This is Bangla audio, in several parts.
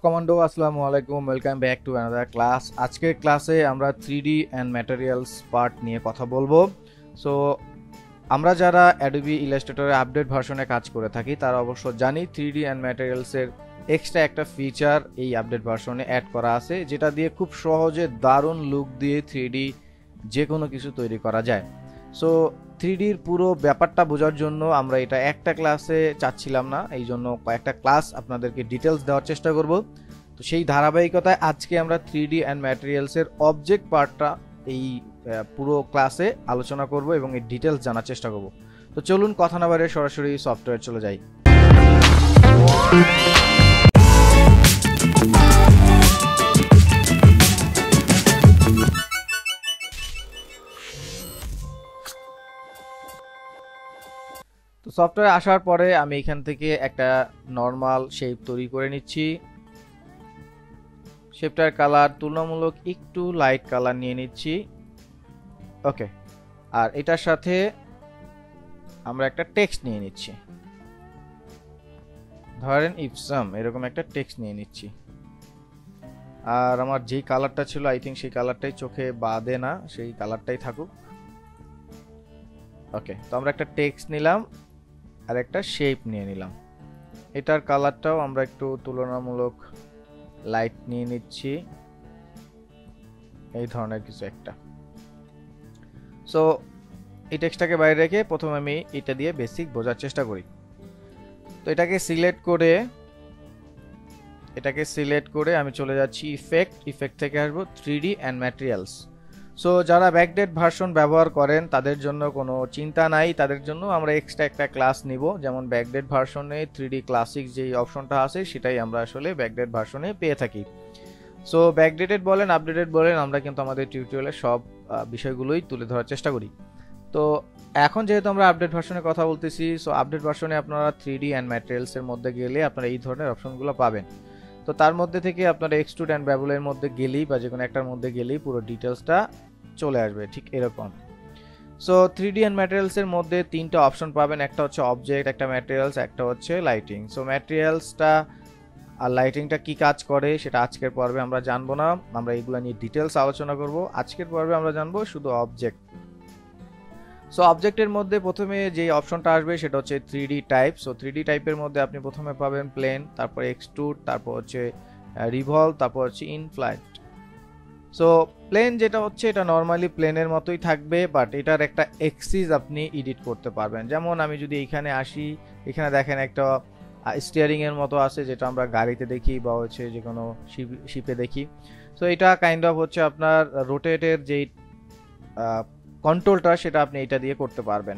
কমান্ডো আসসালামু আলাইকুম, welcome back to another class. আজকের ক্লাসে আমরা 3D অ্যান্ড ম্যাটেরিয়ালস পার্ট নিয়ে কথা বলবো। সো আমরা যারা অ্যাডোবি ইলাস্ট্রেটরে আপডেট ভার্সনে কাজ করে থাকি তারা অবশ্য জানি 3D অ্যান্ড ম্যাটেরিয়ালসের এক্সট্রা একটা ফিচার এই আপডেট ভার্সনে অ্যাড করা আছে, যেটা দিয়ে খুব সহজে দারুণ লুক দিয়ে 3D যে কোনো কিছু তৈরি করা যায়। সো 3Dর পুরো ব্যাপারটা বোঝার জন্য আমরা এটা একটা ক্লাসে চাচ্ছিলাম না, এই জন্য কয়েকটা ক্লাস আপনাদেরকে ডিটেলস দেওয়ার চেষ্টা করব। তো সেই ধারাবাহিকতায় আজকে আমরা 3D অ্যান্ড ম্যাটেরিয়ালসের অবজেক্ট পার্টটা এই পুরো ক্লাসে আলোচনা করব এবং এই ডিটেলস জানার চেষ্টা করব। তো চলুন কথা না বাড়িয়ে সরাসরি সফটওয়্যার চলে যাই। তো সফটওয়্যার আসার পরে আমি এখান থেকে একটা নর্মাল শেপ তৈরি করে নিচ্ছি। শেপটার কালার তুলনামূলক একটু লাইট কালার নিয়ে নিচ্ছি। ওকে, আর এটার সাথে আমরা একটা টেক্সট নিয়ে নিচ্ছি, ধরেন ইপসাম, এরকম একটা টেক্সট নিয়ে নিচ্ছি। আর আমার যেই কালারটা ছিল আই থিঙ্ক সেই কালারটাই চোখে বাদে না, সেই কালারটাই থাকুক। ওকে, তো আমরা একটা টেক্সট নিলাম আর একটা শেপ নিয়ে নিলাম। এটার কালারটাও আমরা একটু তুলনামূলক লাইট নিয়ে নিচ্ছি, এই ধরনের কিছু একটা। সো এই টেক্সটটাকে বাইরে রেখে প্রথমে আমি এটা দিয়ে বেসিক বোঝার চেষ্টা করি। তো এটাকে সিলেক্ট করে আমি চলে যাচ্ছি ইফেক্ট থেকে আসবো 3D অ্যান্ড ম্যাটেরিয়ালস। সো যারা ব্যাকডেট ভার্সন ব্যবহার করেন তাদের জন্য কোনো চিন্তা নাই, তাদের জন্য আমরা এক্সট্রা একটা ক্লাস নিব। যেমন ব্যাকডেট ভার্সনে 3D ক্লাসিক যেই অপশনটা আছে সেটাই আমরা আসলে ব্যাকডেট ভার্সনে পেয়ে থাকি। সো ব্যাকডেটেড বলেন আপডেটেড বলেন, আমরা কিন্তু আমাদের টিউটোরিয়ালে সব বিষয়গুলোই তুলে ধরার চেষ্টা করি। তো এখন যেহেতু আমরা আপডেট ভার্সনের কথা বলতেছি, সো আপডেট ভার্সনে আপনারা 3D অ্যান্ড ম্যাটেরিয়ালসের মধ্যে গেলে আপনারা এই ধরনের অপশনগুলো পাবেন। তো তার মধ্যে থেকে আপনারা এক্সট্রুড অ্যান্ড বেভেলের মধ্যে গেলেই বা যে কোনো একটার মধ্যে গেলেই পুরো ডিটেলসটা চলে আসবে, ঠিক এরকম। সো 3D অ্যান্ড ম্যাটেরিয়ালসের মধ্যে তিনটা অপশন পাবেন, একটা হচ্ছে অবজেক্ট, একটা ম্যাটেরিয়ালস, একটা হচ্ছে লাইটিং। সো ম্যাটেরিয়ালসটা আর লাইটিংটা কি কাজ করে সেটা আজকের পর্বে আমরা জানবো না, আমরা এগুলো নিয়ে ডিটেলস আলোচনা করব। আজকের পর্বে আমরা জানবো শুধু অবজেক্ট। সো অবজেক্টের মধ্যে প্রথমে যে অপশনটা আসবে সেটা হচ্ছে 3D টাইপ। সো 3D টাইপের মধ্যে আপনি প্রথমে পাবেন প্লেন, তারপর এক্সট্রুড, তারপর হচ্ছে রিভলভ, তারপর হচ্ছে ইনফ্লাইট। সো প্লেন যেটা হচ্ছে এটা নর্মালি প্লেনের মতোই থাকবে, বাট এটার একটা এক্সিস আপনি এডিট করতে পারবেন। যেমন আমি যদি এইখানে আসি, এখানে দেখেন একটা স্টিয়ারিং এর মতো আছে, যেটা আমরা গাড়িতে দেখি বা হচ্ছে যে কোনো শিপে দেখি। সো এটা কাইন্ড অফ হচ্ছে আপনার রোটেটের যেই কন্ট্রোলটা সেটা আপনি এটা দিয়ে করতে পারবেন।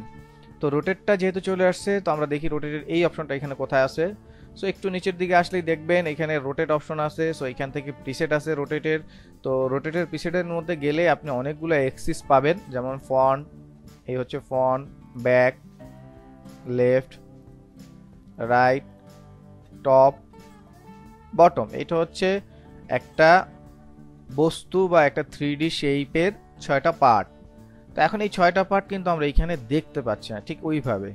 তো রোটেটটা যেহেতু চলে আসছে, তো আমরা দেখি রোটেটের এই অপশনটা এখানে কোথায় আছে। সো একটু নিচের দিকে আসলেই দেখবেন এখানে রোটেট অপশন আছে। সো এখান থেকে প্রিসেট আছে রোটেটের। তো রোটেটের প্রিসেটের মধ্যে গেলে আপনি অনেকগুলো এক্সিস পাবেন, যেমন ফ্রন্ট, এই হচ্ছে front, back, left, right, top, bottom. এটা হচ্ছে একটা বস্তু বা একটা 3D শেপের 6টা পার্ট। তো এখন এই 6টা পার্ট কিন্তু আমরা এখানে দেখতে পাচ্ছি না ঠিক ওইভাবে।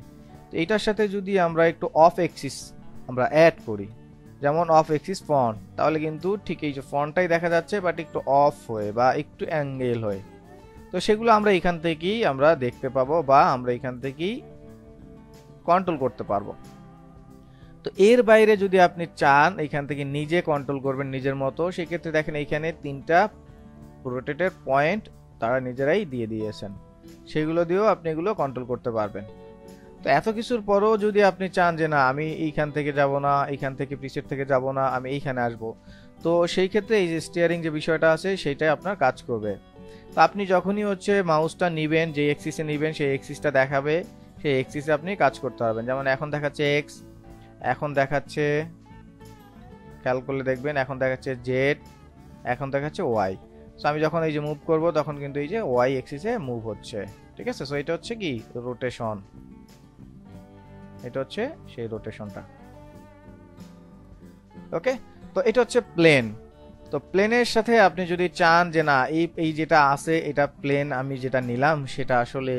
তো এইটার সাথে যদি আমরা একটু অফ এক্সিস আমরা অ্যাড করি, যেমন অফ এক্সিস ফ্রন্ট, তাহলে কিন্তু ঠিক এই যে ফ্রন্টটাই দেখা যাচ্ছে বাট একটু অফ হয়ে বা একটু অ্যাঙ্গেল হয়ে। তো সেগুলো আমরা এখান থেকেই আমরা দেখতে পাবো বা আমরা এখান থেকেই কন্ট্রোল করতে পারবো। তো এর বাইরে যদি আপনি চান এখান থেকে নিজে কন্ট্রোল করবেন নিজের মতো, সেক্ষেত্রে দেখেন এইখানে 3টা রোটেটের পয়েন্ট তারা নিজেরাই দিয়ে দিয়েছেন, সেগুলো দিয়েও আপনি এগুলো কন্ট্রোল করতে পারবেন। তো এত কিছুর পরেও যদি আপনি চান যে না আমি এইখান থেকে যাব না, এইখান থেকে প্রিসেট থেকে যাব না, আমি এইখানে আসব, তো সেই ক্ষেত্রে এই যে স্টিয়ারিং যে বিষয়টা আছে সেইটাই আপনার কাজ করবে। তো আপনি যখনই হচ্ছে মাউসটা নেবেন, যে এক্সিসে নেবেন সেই এক্সিসটা দেখাবে, সেই এক্সিসে আপনি কাজ করতে পারবেন। যেমন এখন দেখাচ্ছে এক্স, এখন দেখাচ্ছে, খেয়াল করলে দেখবেন এখন দেখাচ্ছে জেড, এখন দেখাচ্ছে ওয়াই। সো আমি যখন এই যে মুভ করব তখন কিন্তু এই যে ওয়াই এক্সিসে মুভ হচ্ছে, ঠিক আছে। সো এটা হচ্ছে কি রোটেশন, এটা হচ্ছে সেই রোটেশনটা। ওকে, তো এটা হচ্ছে প্লেন। তো প্লেনের সাথে আপনি যদি চান যে না এই যেটা আছে এটা প্লেন, আমি যেটা নিলাম সেটা আসলে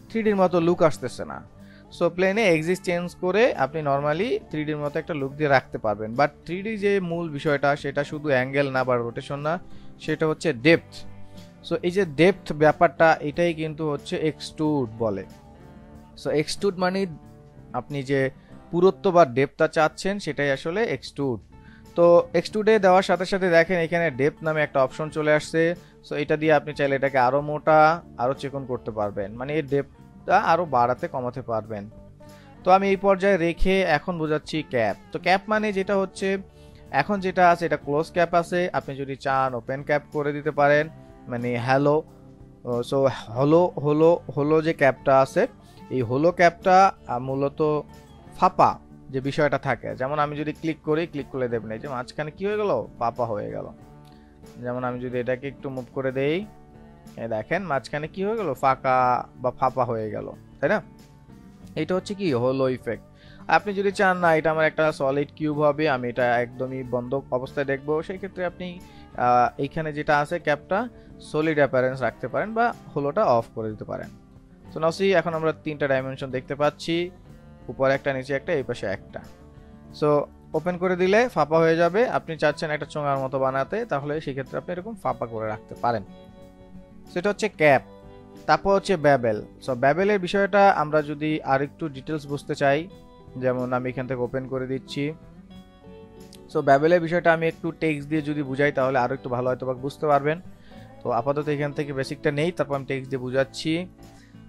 3Dর মতো লুক আসতেছে না, সো প্লেনে এক্সিস চেঞ্জ করে আপনি নর্মালি 3Dর মতো একটা লুক দিয়ে রাখতে পারবেন, বাট 3D যে মূল বিষয়টা সেটা শুধু অ্যাঙ্গেল না বা রোটেশন না, সেটা হচ্ছে ডেপথ। সো এই যে ডেপথ ব্যাপারটা, এটাই কিন্তু হচ্ছে এক্সট্রুড বলে। সো এক্সট্রুড মানে আপনি যে পুরুত্ব বা ডেপথটা চাচ্ছেন সেটাই আসলে এক্সট্রুড। তো এক্সট্রুডে দেওয়ার সাথে সাথে দেখেন এখানে ডেপথ নামে একটা অপশন চলে আসছে। সো এটা দিয়ে আপনি চাইলে এটাকে আরো মোটা আরো চিকন করতে পারবেন, মানে এই ডেপথটা আরো বাড়াতে কমাতে পারবেন। তো আমি এই পর্যায়ে রেখে এখন বোঝাচ্ছি ক্যাপ। তো ক্যাপ মানে যেটা হচ্ছে এখন যেটা আছে এটা ক্লোজ ক্যাপ আছে, আপনি যদি চান ওপেন ক্যাপ করে দিতে পারেন, মানে হ্যালো। সো হলো হলো হলো যে ক্যাপটা আছে, এই হলো ক্যাপটা মূলত ফাঁপা যে বিষয়টা থাকে। যেমন আমি যদি ক্লিক করি, ক্লিক করলে দেখবেন এই যে মাঝখানে কি হয়ে গেল, ফাঁপা হয়ে গেল। যেমন আমি যদি এটাকে একটু মুভ করে দেই, দেখেন মাঝখানে কি হয়ে গেল, ফাঁকা বা ফাঁপা হয়ে গেল, তাই না? এটা হচ্ছে কি হলো ইফেক্ট। আপনি যদি চান না এটা আমার একটা সলিড কিউব হবে, আমি এটা একদমই বন্ধ অবস্থায় দেখবো, সেই ক্ষেত্রে আপনি এইখানে যেটা আছে ক্যাপটা সলিড অ্যাপারেন্স রাখতে পারেন বা হলোটা অফ করে দিতে পারেন। সো নাও সি, এখন আমরা 3টা ডাইমেনশন দেখতে পাচ্ছি, উপরে একটা, নিচে একটা, এই পাশে একটা। সো ওপেন করে দিলে ফাঁপা হয়ে যাবে। আপনি চাচ্ছেন একটা চোঙার মতো বানাতে, তাহলে সেই ক্ষেত্রে আপনি এরকম ফাঁপা করে রাখতে পারেন। সেটা হচ্ছে ক্যাপ। তারপর হচ্ছে ব্যাবেল। সো ব্যাবেলের বিষয়টা আমরা যদি আরেকটু ডিটেলস বুঝতে চাই, যেমন আমি এখান থেকে ওপেন করে দিচ্ছি। সো ব্যাবেলের বিষয়টা আমি একটু টেক্সট দিয়ে যদি বুঝাই তাহলে আরো একটু ভালো হয়তো বুঝতে পারবেন। তো আপাতত এখান থেকে বেসিকটা নেই, তারপর আমি টেক্সট দিয়ে বুঝাচ্ছি।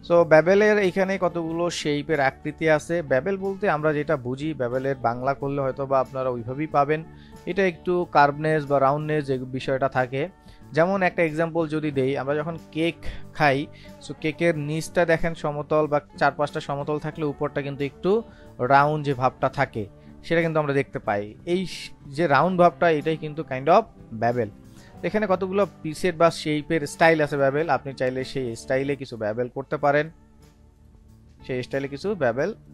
সো ব্যাবেলের এখানে কতগুলো শেপের আকৃতি আছে। ব্যাবেল বলতে আমরা যেটা বুঝি, ব্যাবেলের বাংলা করলে হয়তো বা আপনারা ওইভাবেই পাবেন, এটা একটু কার্ভনেস বা রাউন্ডনেস যে বিষয়টা থাকে। যেমন একটা এক্সাম্পল যদি দেই, আমরা যখন কেক খাই, সো কেকের নিচটা দেখেন সমতল বা 4-5টা সমতল থাকলে উপরটা কিন্তু একটু রাউন্ড যে ভাবটা থাকে সেটা কিন্তু আমরা দেখতে পাই। এই যে রাউন্ড ভাবটা, এটাই কিন্তু কাইন্ড অফ ব্যাবেল। এখানে কতগুলো পিসের বা শেপের স্টাইল আছে ব্যাবেল, আপনি চাইলে সেই স্টাইলে কিছু ব্যাবেল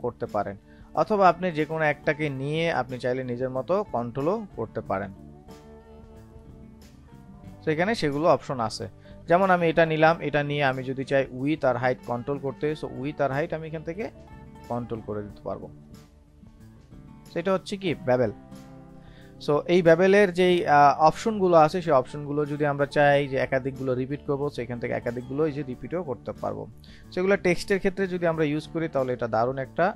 করতে পারেন, অথবা আপনি যে কোনো একটাকে নিয়ে আপনি চাইলে নিজের মতো কন্ট্রোলও করতে পারেন। সেখানে সেগুলো অপশন আছে। যেমন আমি এটা নিলাম, এটা নিয়ে আমি যদি চাই উইথ আর হাইট কন্ট্রোল করতে, সো উইথ আর হাইট আমি এখান থেকে কন্ট্রোল করে দিতে পারবো। সেটা হচ্ছে কি ব্যাবেল। সো এই ব্যাবেলের যেই অপশনগুলো আছে, সেই অপশনগুলো যদি আমরা চাই যে একাধিকগুলো রিপিট করবো, সেখান থেকে একাধিকগুলো এই যে রিপিটও করতে পারবো। সেগুলো টেক্সটের ক্ষেত্রে যদি আমরা ইউজ করি তাহলে এটা দারুণ একটা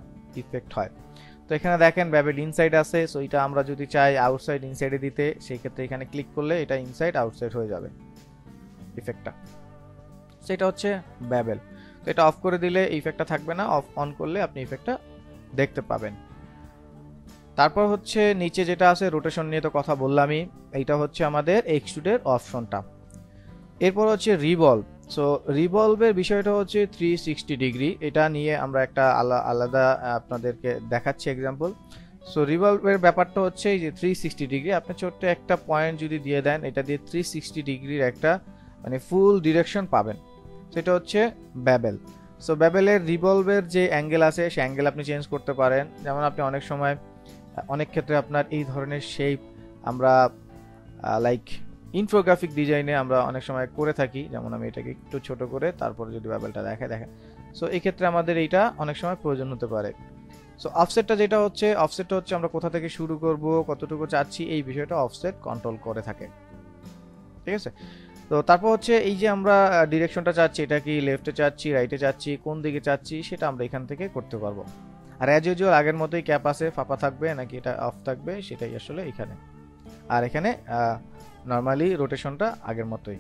ইফেক্ট হয়। তো এখানে দেখেন ব্যাবেল ইনসাইড আছে, সো এটা আমরা যদি চাই আউটসাইড ইনসাইডে দিতে, সেই ক্ষেত্রে এখানে ক্লিক করলে এটা ইনসাইড আউটসাইড হয়ে যাবে ইফেক্টটা। সেটা হচ্ছে ব্যাবেল। তো এটা অফ করে দিলে ইফেক্টটা থাকবে না, অন করলে আপনি ইফেক্টটা দেখতে পাবেন। তারপর হচ্ছে নিচে যেটা আছে রোটেশন নিয়ে তো কথা বললামই, এইটা হচ্ছে আমাদের এক্সট্রুডের অপশনটা। এরপর হচ্ছে রিভলভ। সো রিভলভের বিষয়টা হচ্ছে 360 ডিগ্রি, এটা নিয়ে আমরা একটা আলাদা আপনাদেরকে দেখাচ্ছি এক্সাম্পল। সো রিভলভের ব্যাপারটা হচ্ছে যে 360 ডিগ্রি, আপনি ছোট্ট একটা পয়েন্ট যদি দিয়ে দেন, এটা দিয়ে 360 ডিগ্রির একটা মানে ফুল ডিরেকশন পাবেন, সেটা হচ্ছে ব্যাবেল। সো ব্যাবেলের রিভলভের যে অ্যাঙ্গেল আছে সেই অ্যাঙ্গেল আপনি চেঞ্জ করতে পারেন। যেমন আপনি অনেক সময় অনেক ক্ষেত্রে আপনার এই ধরনের শেপ আমরা লাইক ইনফোগ্রাফিক ডিজাইনে আমরা অনেক সময় করে থাকি। যেমন আমি এটাকে একটু ছোট করে তারপরে যদি ব্যাবেলটা দেখেন, সো এই ক্ষেত্রে আমাদের এইটা অনেক সময় প্রয়োজন হতে পারে। সো অফসেটটা হচ্ছে আমরা কোথা থেকে শুরু করব, কতটুকু চাচ্ছি, এই বিষয়টা অফসেট কন্ট্রোল করে থাকে, ঠিক আছে। তো তারপর হচ্ছে এই যে আমরা ডিরেকশনটা চাচ্ছি, এটা কি লেফটে চাচ্ছি, রাইটে চাচ্ছি, কোন দিকে চাচ্ছি, সেটা আমরা এখান থেকে করতে পারবো। আর অ্যাজ ইউজুয়াল আগের মতোই ক্যাপ আছে, ফাঁপা থাকবে নাকি এটা অফ থাকবে সেটাই আসলে এখানে। আর এখানে নর্মালি রোটেশনটা আগের মতোই।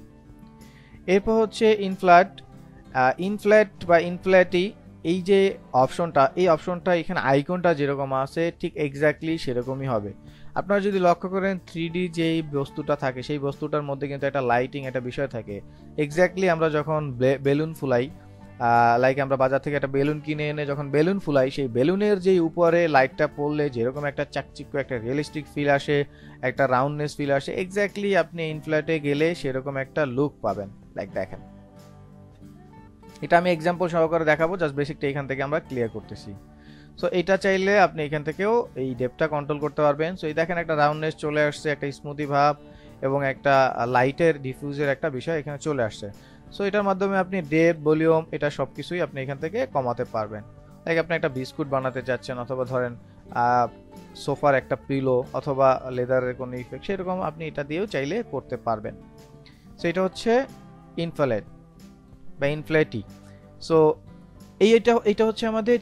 এরপর হচ্ছে ইনফ্ল্যাট বা ইনফ্ল্যাটি, এই যে অপশনটা, এই অপশনটা এখানে আইকনটা যেরকম আছে ঠিক এক্স্যাক্টলি সেরকমই হবে। আপনারা যদি লক্ষ্য করেন 3D যেই বস্তুটা থাকে সেই বস্তুটার মধ্যে কিন্তু একটা লাইটিং একটা বিষয় থাকে। এক্স্যাক্টলি আমরা যখন বেলুন ফুলাই, লাইক আমরা বাজার থেকে একটা বেলুন কিনে এনে যখন বেলুন ফুলাই, সেই বেলুনের যেই উপরে লাইটটা পড়লে যেরকম একটা চাকচিক্য একটা রিয়েলিস্টিক ফিল আসে, একটা রাউন্ডনেস ফিল আসে, এক্স্যাক্টলি আপনি ইনফ্ল্যাটে গেলে সেরকম একটা লুক পাবেন। লাইক দেখেন, এটা আমি এক্সাম্পল সহকারে দেখাবো, জাস্ট বেসিকটা এখান থেকে আমরা ক্লিয়ার করতেছি। সো এটা চাইলে আপনি এখান থেকেও এই ডেপটা কন্ট্রোল করতে পারবেন। সো এই দেখেন একটা রাউন্ডনেস চলে আসছে, একটা স্মুথি ভাব এবং একটা লাইটের ডিফিউজের একটা বিষয় এখানে চলে আসছে। সো এটার মাধ্যমে আপনি ডেপ, ভলিউম, এটা সবকিছুই আপনি এখান থেকে কমাতে পারবেন। লাইক আপনি একটা বিস্কুট বানাতে চাচ্ছেন, অথবা ধরেন সোফার একটা পিলো, অথবা লেদারের কোনো ইফেক্ট, সেরকম আপনি এটা দিয়েও চাইলে করতে পারবেন। সো এটা হচ্ছে ইনফ্লেট বা ইনফ্লেটি। সো এইটা হচ্ছে আমাদের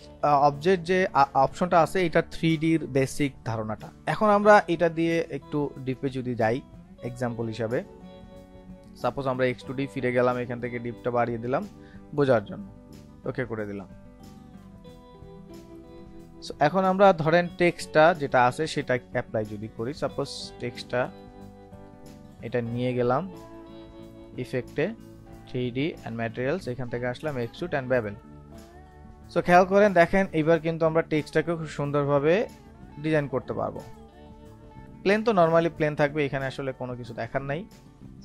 অবজেক্ট যে অপশনটা আছে, এটা 3Dর বেসিক ধারণাটা। এখন আমরা এটা দিয়ে একটু ডিপে যদি যাই এক্সাম্পল হিসাবে, সাপোজ আমরা x2D ফিরে গেলাম, এখান থেকে ডিপটা বাড়িয়ে দিলাম বোঝার জন্য, ওকে করে দিলাম। সো এখন আমরা ধরেন টেক্সটটা যেটা আছে সেটা অ্যাপ্লাই যদি করি, সাপোজ টেক্সটটা এটা নিয়ে গেলাম ইফেক্টে, 3D অ্যান্ড ম্যাটেরিয়ালস, এখান থেকে আসলাম এক্সট্রুড অ্যান্ড বেভেল। সো খেয়াল করেন, দেখেন এবার কিন্তু আমরা টেক্সটটাকে খুব সুন্দরভাবে ডিজাইন করতে পারবো। প্লেন তো নর্মালি প্লেন থাকবে, এখানে আসলে কোনো কিছু দেখার নাই।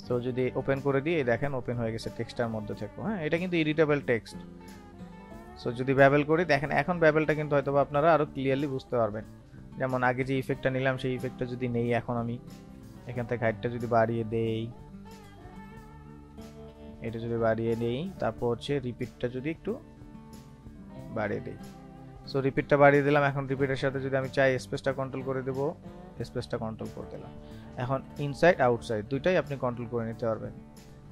সো যদি ওপেন করে দিই, দেখেন ওপেন হয়ে গেছে টেক্সটার মধ্যে থেকে। হ্যাঁ, এটা কিন্তু এডিটেবল টেক্সট। সো যদি বেভেল করি, দেখেন এখন বেভেলটা কিন্তু হয়তো আপনারা আরো ক্লিয়ারলি বুঝতে পারবেন। যেমন আগে যে ইফেক্টটা নিলাম সেই ইফেক্টটা যদি নেই, এখন আমি এখান থেকে হাইটটা যদি বাড়িয়ে দেই, এটা যদি বাড়িয়ে দেই, তারপর হচ্ছে রিপিটটা যদি একটু বাড়িয়ে দেই। সো রিপিটটা বাড়িয়ে দিলাম। এখন রিপিটের সাথে যদি আমি চাই স্পেসটা কন্ট্রোল করে দেব, স্পেসটা কন্ট্রোল করে দিলাম। এখন ইনসাইড আউটসাইড দুইটাই আপনি কন্ট্রোল করে নিতে পারবেন।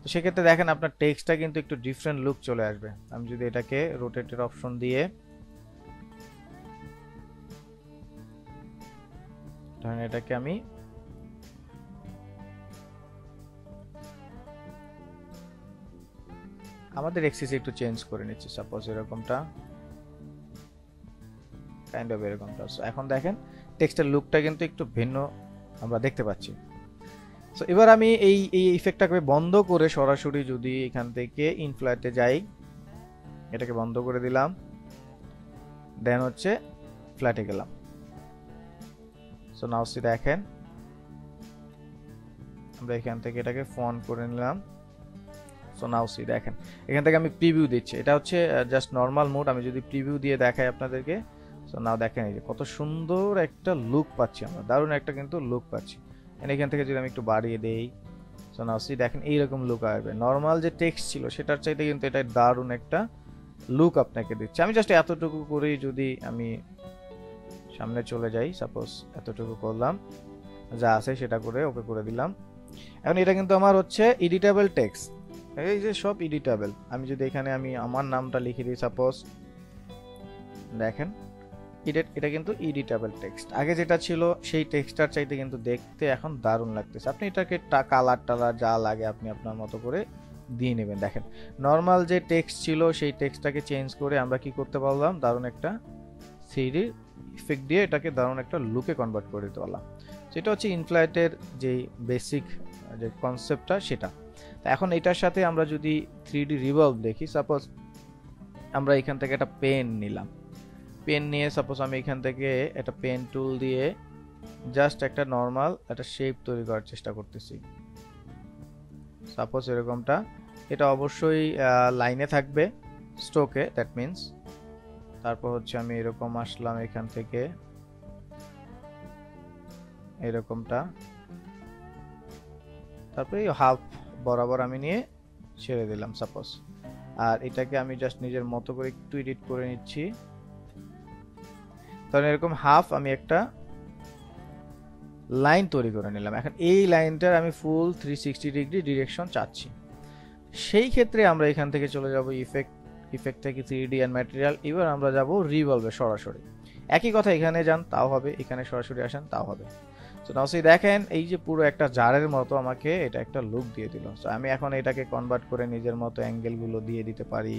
তো সেক্ষেত্রে দেখেন আপনার টেক্সটটা কিন্তু একটু ডিফারেন্ট লুক চলে আসবে। আমি যদি এটাকে রোটেটের অপশন দিয়ে ধরেন এটাকে আমি আমাদের এক্সিস একটু চেঞ্জ করে নিচ্ছি, সাপোজ এরকমটা, কাইন্ড অফ এরকমটা। সো এখন দেখেন টেক্সটের লুকটা কিন্তু একটু ভিন্ন আমরা দেখতে পাচ্ছি। সো এবার আমি এই ইফেক্টটাকে বন্ধ করে সরাসরি যদি এখান থেকে ইনফ্লেটে যাই, এটাকে বন্ধ করে দিলাম, দেন হচ্ছে ফ্ল্যাটে গেলাম। সো নাও সি দেখেন আমরা এখান থেকে এটাকে ফন্ট করে নিলাম। সো নাও সি দেখেন এখান থেকে আমি প্রিভিউ দিচ্ছি, এটা হচ্ছে জাস্ট নর্মাল মোড। আমি যদি প্রিভিউ দিয়ে দেখাই আপনাদেরকে, সো নাও দেখেন এই যে কত সুন্দর একটা লুক পাচ্ছি আমরা, দারুণ একটা কিন্তু লুক পাচ্ছি। এখান থেকে যদি আমি একটু বাড়িয়ে দেই, সো নাও সি দেখেন এইরকম লুক আসবে। নর্মাল যে টেক্সট ছিল সেটার চাইতে কিন্তু এটা দারুণ একটা লুক আপনাকে দিচ্ছে। আমি জাস্ট এতটুকু করেই যদি আমি সামনে চলে যাই, সাপোজ এতটুকু করলাম, যা আছে সেটা করে ওকে করে দিলাম। এখন এটা কিন্তু আমার হচ্ছে এডিটেবল টেক্সট, এই যে সব এডিটেবল। আমি যদি এখানে আমি আমার নামটা লিখে দিই, সাপোজ দেখেন এটা কিন্তু এডিটেবল টেক্সট। আগে যেটা ছিল সেই টেক্সটার চাইতে কিন্তু দেখতে এখন দারুণ লাগতেছে। আপনি এটাকে কালার টালার যা লাগে আপনি আপনার মতো করে দিয়ে নেবেন। দেখেন নর্মাল যে টেক্সট ছিল সেই টেক্সটটাকে চেঞ্জ করে আমরা কি করতে পারলাম, দারুণ একটা 3D ইফেক্ট দিয়ে এটাকে দারুণ একটা লুকে কনভার্ট করে দিতে পারলাম। সেটা হচ্ছে ইনফ্লেটের যে বেসিক যে কনসেপ্টটা সেটা। এখন এটার সাথে আমরা যদি 3D রিভলভ দেখি, সাপোজ আমরা এখান থেকে একটা পেন নিলাম, পেন নিয়ে সাপোজ আমি এখান থেকে একটা পেন টুল দিয়ে জাস্ট একটা নর্মাল একটা শেপ তৈরি করার চেষ্টা করতেছি, সাপোজ এরকমটা। এটা অবশ্যই লাইনে থাকবে, স্ট্রোকে, দ্যাট মিনস। তারপর হচ্ছে আমি এরকম আসলাম এখান থেকে এরকমটা, তারপরে হাফ বরাবর আমি নিয়ে ছেড়ে দিলাম সাপোজ। আর এটাকে আমি জাস্ট নিজের মতো করে একটু এডিট করে নিচ্ছি। তাহলে এরকম হাফ আমি একটা লাইন তৈরি করে নিলাম। এখন এই লাইনটার আমি ফুল 360 ডিগ্রি ডিরেকশন চাচ্ছি। সেই ক্ষেত্রে আমরা এখান থেকে চলে যাব ইফেক্ট থেকে 3D অ্যান্ড ম্যাটেরিয়াল। এবার আমরা যাব রিভলভে সরাসরি। একই কথা এখানে যান তাও হবে, এখানে সরাসরি আসেন তাও হবে। সো নাও সি দেখেন এই যে পুরো একটা জারের মতো আমাকে এটা একটা লুক দিয়ে দিল। সো আমি এখন এটাকে কনভার্ট করে নিজের মতো অ্যাঙ্গেলগুলো দিয়ে দিতে পারি,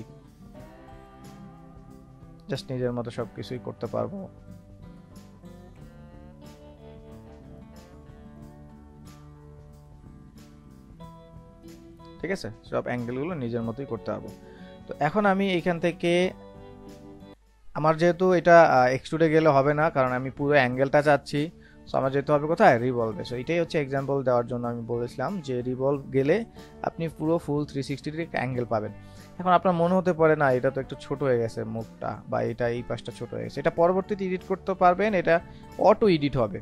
জাস্ট নিজের মতো সবকিছুই করতে পারবো। ঠিক আছে, সব অ্যাঙ্গেলগুলো নিজের মতোই করতে পারবো। তো এখন আমি এখান থেকে আমার যেহেতু এটা এক্সট্রুডে গেলে হবে না, কারণ আমি পুরো অ্যাঙ্গেলটা চাচ্ছি। সো আমার যেতে হবে কোথায়, রিভলভে। সো এটাই হচ্ছে এক্সাম্পল দেওয়ার জন্য আমি বলেছিলাম যে রিভলভ গেলে আপনি পুরো ফুল 360 ডিগ্রি অ্যাঙ্গেল পাবেন। এখন আপনার মনে হতে পারে না এটা তো একটু ছোট হয়ে গেছে মুখটা, বা এটা এই পাশটা ছোট হয়ে গেছে। এটা পরবর্তীতে এডিট করতে পারবেন, এটা অটো এডিট হবে।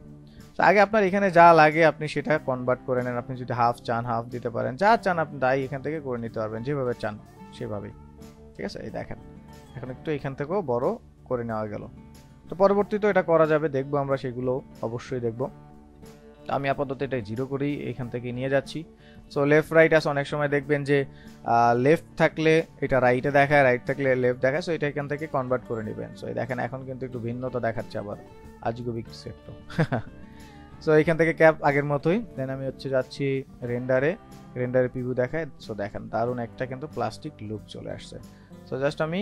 আগে আপনার এখানে যা লাগে আপনি সেটা কনভার্ট করে নেন। আপনি যদি হাফ চান হাফ দিতে পারেন, যা চান আপনি তাই এখান থেকে করে নিতে পারবেন, যেভাবে চান সেভাবেই। ঠিক আছে, এই দেখেন এখন একটু এখান থেকেও বড় করে নেওয়া গেল। তো পরবর্তীতে এটা করা যাবে, দেখবো আমরা সেগুলো অবশ্যই দেখবো। আমি আপাতত এটা 0 করেই এখান থেকে নিয়ে যাচ্ছি। সো লেফট রাইট আছে, অনেক সময় দেখবেন যে লেফট থাকলে এটা রাইটে দেখায়, রাইট থাকলে লেফট দেখায়। সো এটা এখান থেকে কনভার্ট করে নেবেন। সো এই দেখেন এখন কিন্তু একটু ভিন্নতা দেখাচ্ছে, আবার আজগুবি কিছু একটু। সো এখান থেকে ক্যাপ আগের মতোই। দেন আমি হচ্ছে যাচ্ছি রেন্ডারে প্রিভিউ দেখায়। সো দেখেন দারুণ একটা কিন্তু প্লাস্টিক লুক চলে আসছে। সো জাস্ট আমি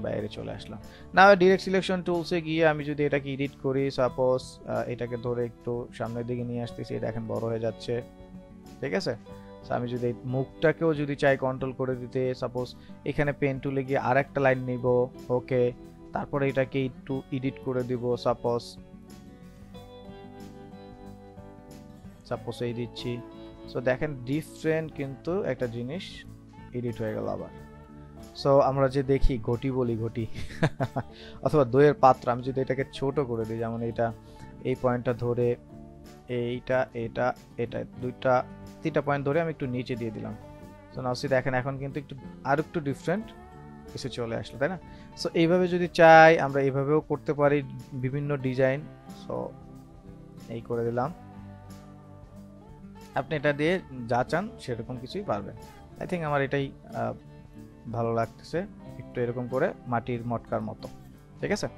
বাইরে চলে আসলাম। না ডিরেক্ট সিলেকশন টুলসে গিয়ে আমি যদি এটাকে এডিট করি, সাপোজ এটাকে ধরে একটু সামনের দিকে নিয়ে আসতেছি, দেখেন বড় হয়ে যাচ্ছে, ঠিক আছে। সো আমি যদি মুখটাকেও যদি চাই কন্ট্রোল করে দিতে, সাপোজ এখানে পেন টুলে গিয়ে আর একটা লাইন নিব, ওকে, তারপরে এটাকে একটু এডিট করে দিব, সাপোজ এই দিচ্ছি। সো দেখেন ডিফারেন্ট কিন্তু একটা জিনিস এডিট হয়ে গেল আবার। সো আমরা যে দেখি ঘটি বলি ঘটি অথবা দইয়ের পাত্র, আমি যদি এটাকে ছোট করে দিই, যেমন এটা এই পয়েন্টটা ধরে এইটা এটা এটা দুইটা তিনটা পয়েন্ট ধরে আমি একটু নিচে দিয়ে দিলাম। সো নাও সি দেখেন এখন কিন্তু আর একটু ডিফারেন্ট কিছু চলে আসলো, তাই না? সো এইভাবে যদি চাই আমরা এইভাবেও করতে পারি বিভিন্ন ডিজাইন। সো এই করে দিলাম, আপনি এটা দিয়ে যা চান সেরকম কিছুই পারবেন। আই থিঙ্ক আমার এটাই ভালো লাগতেছে, একটু এরকম করে মাটির মটকার মতো, ঠিক আছে।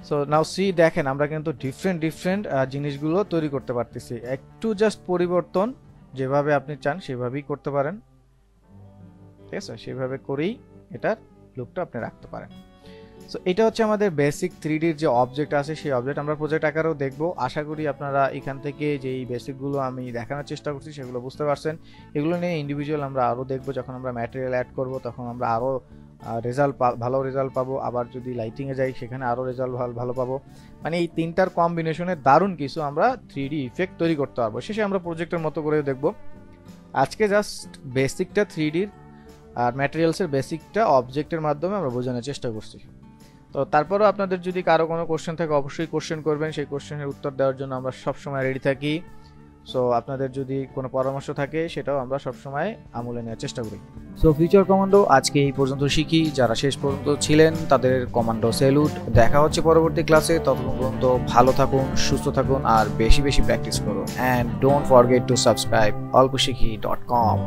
সো নাও সি দেখেন আমরা কিন্তু ডিফারেন্ট জিনিসগুলো তৈরি করতে পারতেছি। একটু জাস্ট পরিবর্তন, যেভাবে আপনি চান সেভাবেই করতে পারেন, ঠিক আছে। সেভাবে করেই এটার লুকটা আপনি রাখতে পারেন। সো এটা হচ্ছে আমাদের বেসিক 3Dর যে অবজেক্ট আছে, সেই অবজেক্ট আমরা প্রজেক্ট আকারেও দেখবো। আশা করি আপনারা এখান থেকে যেই বেসিকগুলো আমি দেখানোর চেষ্টা করছি সেগুলো বুঝতে পারছেন। এগুলো নিয়ে ইন্ডিভিজুয়াল আমরা আরও দেখবো, যখন আমরা ম্যাটেরিয়াল অ্যাড করব তখন আমরা আরও ভালো রেজাল্ট পাবো। আবার যদি লাইটিংয়ে যাই সেখানে আরও রেজাল্ট ভালো পাবো। মানে এই তিনটার কম্বিনেশনে দারুণ কিছু আমরা 3D ইফেক্ট তৈরি করতে পারবো। শেষে আমরা প্রজেক্টের মতো করে দেখবো। আজকে জাস্ট বেসিকটা 3Dর আর ম্যাটেরিয়ালসের বেসিকটা অবজেক্টের মাধ্যমে আমরা বোঝানোর চেষ্টা করছি। তো তারপরেও আপনাদের যদি কারো কোনো কোশ্চেন থাকে অবশ্যই কোশ্চেন করবেন, সেই কোশ্চেনের উত্তর দেওয়ার জন্য আমরা সবসময় রেডি থাকি। সো আপনাদের যদি কোনো পরামর্শ থাকে সেটাও আমরা সবসময় আমলে নেওয়ার চেষ্টা করি। সো ফিউচার কমান্ডো আজকে এই পর্যন্ত শিখি। যারা শেষ পর্যন্ত ছিলেন তাদের কমান্ডো স্যালুট। দেখা হচ্ছে পরবর্তী ক্লাসে। ততক্ষণ পর্যন্ত ভালো থাকুন, সুস্থ থাকুন আর বেশি প্র্যাকটিস করুন। And don't forget to subscribe olposhikhi.com।